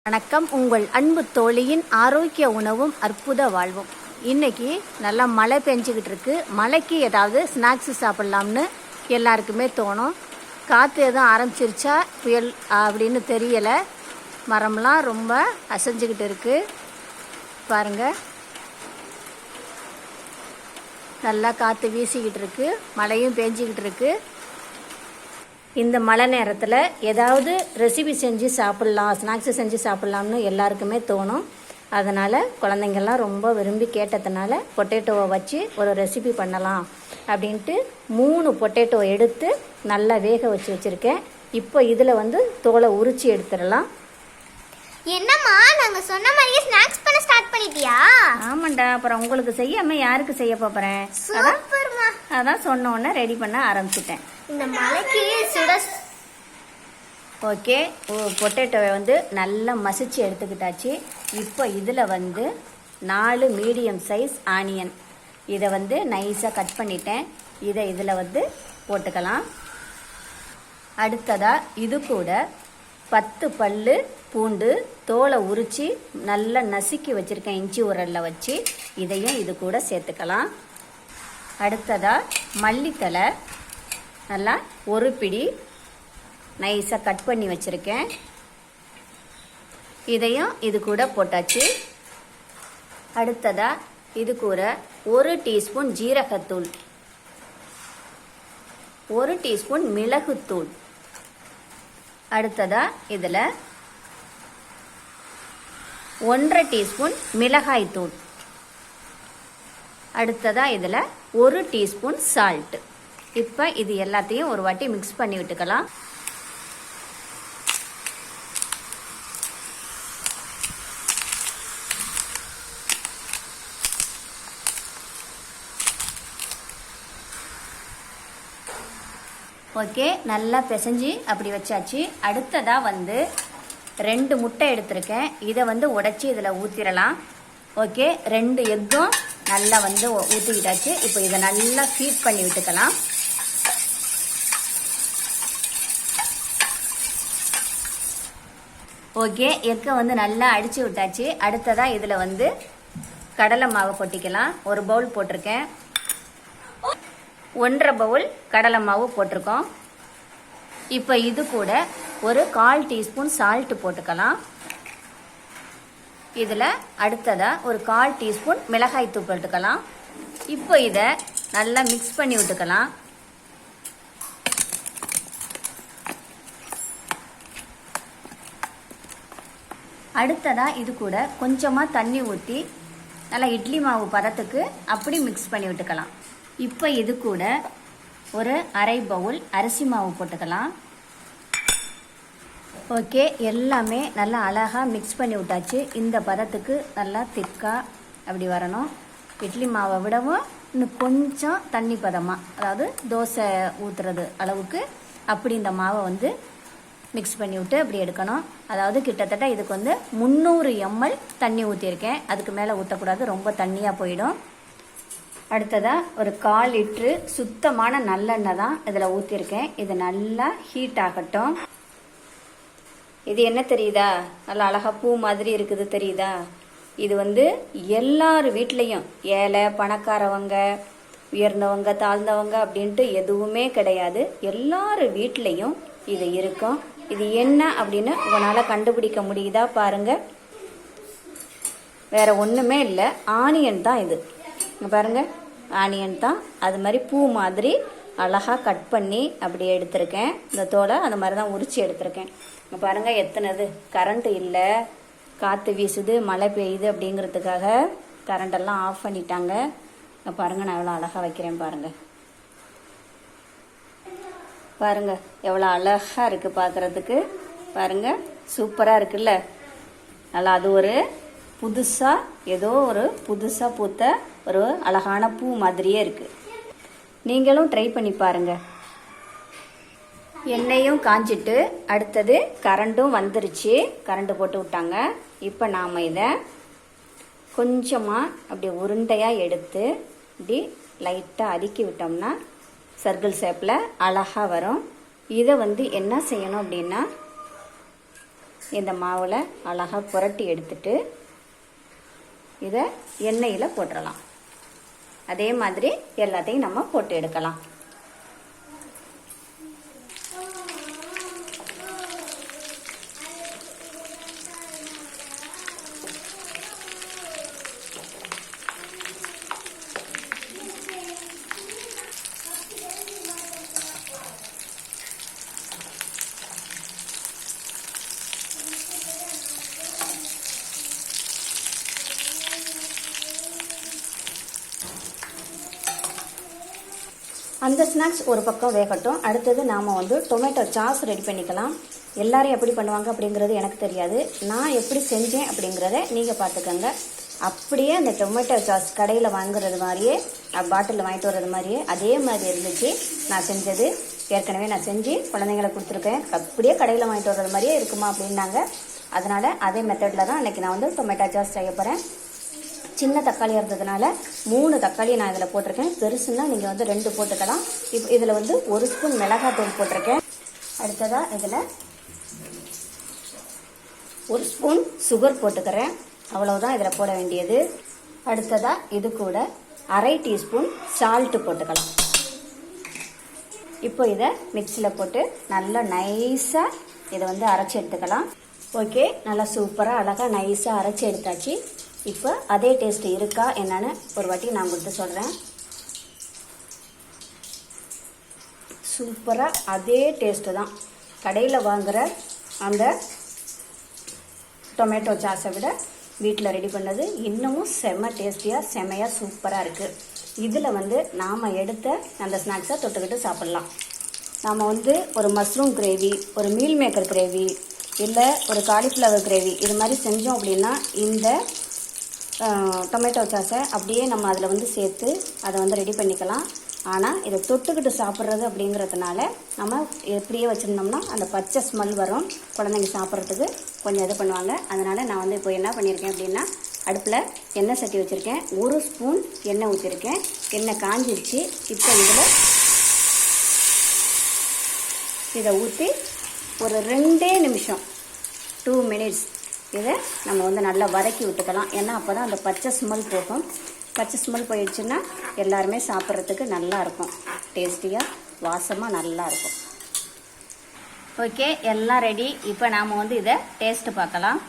வணக்கம். உங்கள் அன்பு தோழியின் ஆரோக்கிய உணவும் அற்புத வாழ்வும். இன்னைக்கு நல்லா மழை பெஞ்சிக்கிட்டு இருக்கு. மழைக்கு ஏதாவது ஸ்நாக்ஸ் சாப்பிட்லாம்னு எல்லாருக்குமே தோணும். காற்று எதுவும் ஆரம்பிச்சிருச்சா புயல் அப்படின்னு தெரியலை. மரம்லாம் ரொம்ப அசைஞ்சிக்கிட்டு இருக்கு பாருங்க. நல்லா காற்று வீசிக்கிட்டு இருக்கு, மழையும் பெஞ்சிக்கிட்டு இருக்கு. இந்த மழை நேரத்தில் ஏதாவது ரெசிபி செஞ்சு சாப்பிட்லாம், ஸ்நாக்ஸு செஞ்சு சாப்பிட்லாம்னு எல்லாருக்குமே தோணும். அதனால் குழந்தைங்கள்லாம் ரொம்ப விரும்பி கேட்டதுனால பொட்டேட்டோவை வச்சு ஒரு ரெசிபி பண்ணலாம் அப்படின்ட்டு 3 பொட்டேட்டோ எடுத்து நல்லா வேக வச்சு வச்சுருக்கேன். இப்போ இதில் தோலை உரிச்சு எடுத்துடலாம். என்னம்மா, நாங்க சொன்ன மாதிரியே ஸ்நாக்ஸ் பண்ண ஸ்டார்ட் பண்ணிட்டியா? ஆமாண்டா, அப்புறம் உங்களுக்கு செய்யாம யாருக்கு செய்ய போறேன்? அதான் சொன்ன உடனே ரெடி பண்ண ஆரம்பிச்சிட்டேன். இந்த மலைக்கு சுட. ஓகே, பொட்டேட்டோவை நல்லா மசிச்சு எடுத்துக்கிட்டாச்சு. இப்போ இதில் 4 மீடியம் சைஸ் ஆனியன் இதை நைஸாக கட் பண்ணிட்டேன். இதை இதில் போட்டுக்கலாம். அடுத்ததாக இது கூட 10 பல்லு பூண்டு தோலை உரித்து நல்லா நசுக்கி வச்சுருக்கேன். இஞ்சி உரலில் வச்சு இதையும் இது கூட சேர்த்துக்கலாம். அடுத்ததாக மல்லித்தலை நல்லா ஒரு பிடி நைஸாக கட் பண்ணி வச்சுருக்கேன். இதையும் இது கூட போட்டாச்சு. அடுத்ததாக இது கூட 1 டீஸ்பூன் ஜீரகத்தூள், 1 டீஸ்பூன் மிளகுத்தூள். அடுத்ததாக இதில் 1/2 டீஸ்பூன் மிளகாய்த்தூள். அடுத்ததாக இதில் 1 டீஸ்பூன் சால்ட்டு. இப்போ இது எல்லாத்தையும் ஒரு வாட்டி மிக்ஸ் பண்ணி விட்டுக்கலாம். ஓகே, நல்லா பிசைஞ்சு அப்படி வச்சாச்சு. அடுத்ததாக 2 முட்டை எடுத்திருக்கேன். இதை உடைச்சி இதில் ஊற்றிடலாம். ஓகே, 2 எக்கும் நல்லா ஊற்றிக்கிட்டாச்சு. இப்போ இதை நல்லா ஃபீட் பண்ணி விட்டுக்கலாம். ஓகே, எக்கை நல்லா அடித்து விட்டாச்சு. அடுத்ததாக இதில் கடலை மாவு கொட்டிக்கலாம். 1 பவுல் போட்டிருக்கேன். 1/2 பவுல் கடலை மாவு போட்டிருக்கோம். இப்போ இது கூட ஒரு 1/4 டீஸ்பூன் சால்ட்டு போட்டுக்கலாம். இதில் அடுத்ததாக ஒரு 1/4 டீஸ்பூன் மிளகாய்த்தூள் போட்டுக்கலாம். இப்போ இதை நல்லா மிக்ஸ் பண்ணி விட்டுக்கலாம். அடுத்ததாக இது கூட கொஞ்சமாக தண்ணி ஊற்றி நல்லா இட்லி மாவு பதத்துக்கு அப்படி மிக்ஸ் பண்ணி விட்டுக்கலாம். இப்போ இது கூட ஒரு 1/2 பவுல் அரிசி மாவு போட்டுக்கலாம். ஓகே, எல்லாமே நல்லா அழகாக மிக்ஸ் பண்ணி விட்டாச்சு. இந்த பதத்துக்கு நல்லா திக்காக அப்படி வரணும். இட்லி மாவை விடவும் இன்னும் கொஞ்சம் தண்ணி பதமாக, அதாவது தோசை ஊற்றுறது அளவுக்கு அப்படி இந்த மாவை மிக்ஸ் பண்ணி விட்டு அப்படி எடுக்கணும். அதாவது கிட்டத்தட்ட இதுக்கு 300 ml தண்ணி ஊற்றிருக்கேன். அதுக்கு மேலே ஊற்றக்கூடாது, ரொம்ப தண்ணியாக போயிடும். அடுத்ததாக ஒரு 1/4 லிட்ரு சுத்தமான நல்லெண்ணெய் தான் இதில் ஊற்றிருக்கேன். இது நல்லா ஹீட் ஆகட்டும். இது என்ன தெரியுதா, நல்லா அழகாக பூ மாதிரி இருக்குது தெரியுதா? இது எல்லார் வீட்லேயும், ஏழை பணக்காரவங்க உயர்ந்தவங்க தாழ்ந்தவங்க அப்படின்ட்டு எதுவுமே கிடையாது, எல்லார் வீட்லேயும் இது இருக்கும். இது என்ன அப்படின்னு உங்களால் கண்டுபிடிக்க முடியுதா பாருங்க. வேற ஒன்றுமே இல்லை, ஆனியன் தான் இது. பாருங்க, ஆனியன் தான். அது மாதிரி பூ மாதிரி அழகாக கட் பண்ணி அப்படி எடுத்திருக்கேன். இந்த தோலை அந்த மாதிரி தான் உரிச்சு எடுத்திருக்கேன். பாருங்க, எத்தனைது கரண்ட் இல்லை, காற்று வீசுது, மழை பெய்யுது அப்படிங்கிறதுக்காக கரண்டெல்லாம் ஆஃப் பண்ணிட்டாங்க. பாருங்க, நான் எவ்வளோ அழகாக வைக்கிறேன் பாருங்க. பாருங்க எவ்வளோ அழகாக இருக்குது பார்க்குறதுக்கு. பாருங்க, சூப்பராக இருக்குல்ல. நல்லா அது ஒரு புதுசாக, ஏதோ ஒரு புதுசாக பூத்த ஒரு அழகான பூ மாதிரியே இருக்குது. நீங்களும் ட்ரை பண்ணி பாருங்க. எண்ணெயும் காஞ்சிட்டு அடுத்தது கரண்டும் வந்துருச்சு. கரண்டு போட்டு விட்டாங்க. இப்போ நாம் இதை கொஞ்சமாக அப்படி உருண்டையாக எடுத்து இப்படி லைட்டாக அடுக்கி விட்டோம்னா சர்க்கிள் ஷேப்பில் அழகாக வரும். இதை என்ன செய்யணும் அப்படின்னா இந்த மாவில் அழகாக புரட்டி எடுத்துட்டு இதை எண்ணெயில் போட்டுடலாம். அதே மாதிரி எல்லாத்தையும் நம்ம போட்டு எடுக்கலாம். அந்த ஸ்நாக்ஸ் ஒரு பக்கம் வேகட்டும். அடுத்தது நாம் வந்து டொமேட்டோ சாஸ் ரெடி பண்ணிக்கலாம். எல்லாரும் எப்படி பண்ணுவாங்க அப்படிங்கிறது எனக்கு தெரியாது. நான் எப்படி செஞ்சேன் அப்படிங்கிறத நீங்கள் பார்த்துக்கோங்க. அப்படியே அந்த டொமேட்டோ சாஸ் கடையில் வாங்குறது மாதிரியே, பாட்டிலில் வாங்கிட்டு வர்றது மாதிரியே அதே மாதிரி இருந்துச்சு நான் செஞ்சது. ஏற்கனவே நான் செஞ்சு குழந்தைங்களை கொடுத்துருக்கேன். அப்படியே கடையில் வாங்கிட்டு வர்றது மாதிரியே இருக்குமா அப்படின்னாங்க. அதனால் அதே மெத்தடில் தான் இன்றைக்கி நான் வந்து டொமேட்டோ சாஸ் செய்ய போகிறேன். சின்ன தக்காளியாக இருந்ததுனால 3 தக்காளி நான் இதில் போட்டிருக்கேன். பெருசுன்னா நீங்கள் வந்து 2 போட்டுக்கலாம். இப்போ இதில் வந்து 1 ஸ்பூன் மிளகாத்தூள் போட்டிருக்கேன். அடுத்ததாக இதில் 1 ஸ்பூன் சுகர் போட்டுக்கிறேன். அவ்வளவுதான் இதில் போட வேண்டியது. அடுத்ததாக இது கூட 1/2 டீஸ்பூன் சால்ட்டு போட்டுக்கலாம். இப்போ இதை மிக்சியில் போட்டு நல்லா நைஸாக இதை வந்து அரைச்சி எடுத்துக்கலாம். ஓகே, நல்லா சூப்பராக அழகாக நைஸாக அரைச்சி எடுத்தாச்சு. இப்போ அதே டேஸ்ட் இருக்கா என்னன்னு ஒரு வாட்டி நான் உங்களுக்கு சொல்கிறேன். சூப்பராக அதே டேஸ்ட்டு தான். கடையில் வாங்குகிற அந்த டொமேட்டோ சாஸை விட வீட்டில் ரெடி பண்ணது இன்னமும் செம்ம டேஸ்டியாக செம்மையாக சூப்பராக இருக்குது. இதில் வந்து நாம் எடுத்த அந்த ஸ்நாக்ஸை தொட்டுக்கிட்டு சாப்பிட்லாம். நாம் வந்து ஒரு மஷ்ரூம் கிரேவி, ஒரு மீல் மேக்கர் கிரேவி, இல்லை ஒரு காலிஃப்ளவர் கிரேவி இது மாதிரி செஞ்சோம் அப்படின்னா இந்த டொமேட்டோ சாஸை அப்படியே நம்ம அதில் வந்து சேர்த்து அதை வந்து ரெடி பண்ணிக்கலாம். ஆனால் இதை தொட்டுக்கிட்டு சாப்பிட்றது அப்படிங்கிறதுனால நம்ம எப்படியே வச்சுருந்தோம்னா அந்த பச்சை ஸ்மெல் வரும். குழந்தைங்க சாப்பிட்றதுக்கு கொஞ்சம் இது பண்ணுவாங்க. அதனால் நான் வந்து இப்போ என்ன பண்ணியிருக்கேன் அப்படின்னா, அடுப்பில் எண்ணெய் சட்டி வச்சுருக்கேன். 1 ஸ்பூன் எண்ணெய் ஊற்றிருக்கேன். எண்ணெய் காஞ்சிருச்சு. இப்போ இதை ஊற்றி ஒரு 2 நிமிஷம் 2 மினிட்ஸ் இதை நம்ம வந்து நல்லா வதக்கி விட்டுக்கலாம். ஏன்னா அப்போ தான் அந்த பச்சை ஸ்மெல் போகும். பச்சை ஸ்மெல் போயிடுச்சுன்னா எல்லாருமே சாப்பிட்றதுக்கு நல்லாயிருக்கும். டேஸ்டியாக வாசமாக நல்லாயிருக்கும். ஓகே, எல்லாம் ரெடி. இப்போ நாம் வந்து இதை டேஸ்ட்டு பார்க்கலாம்.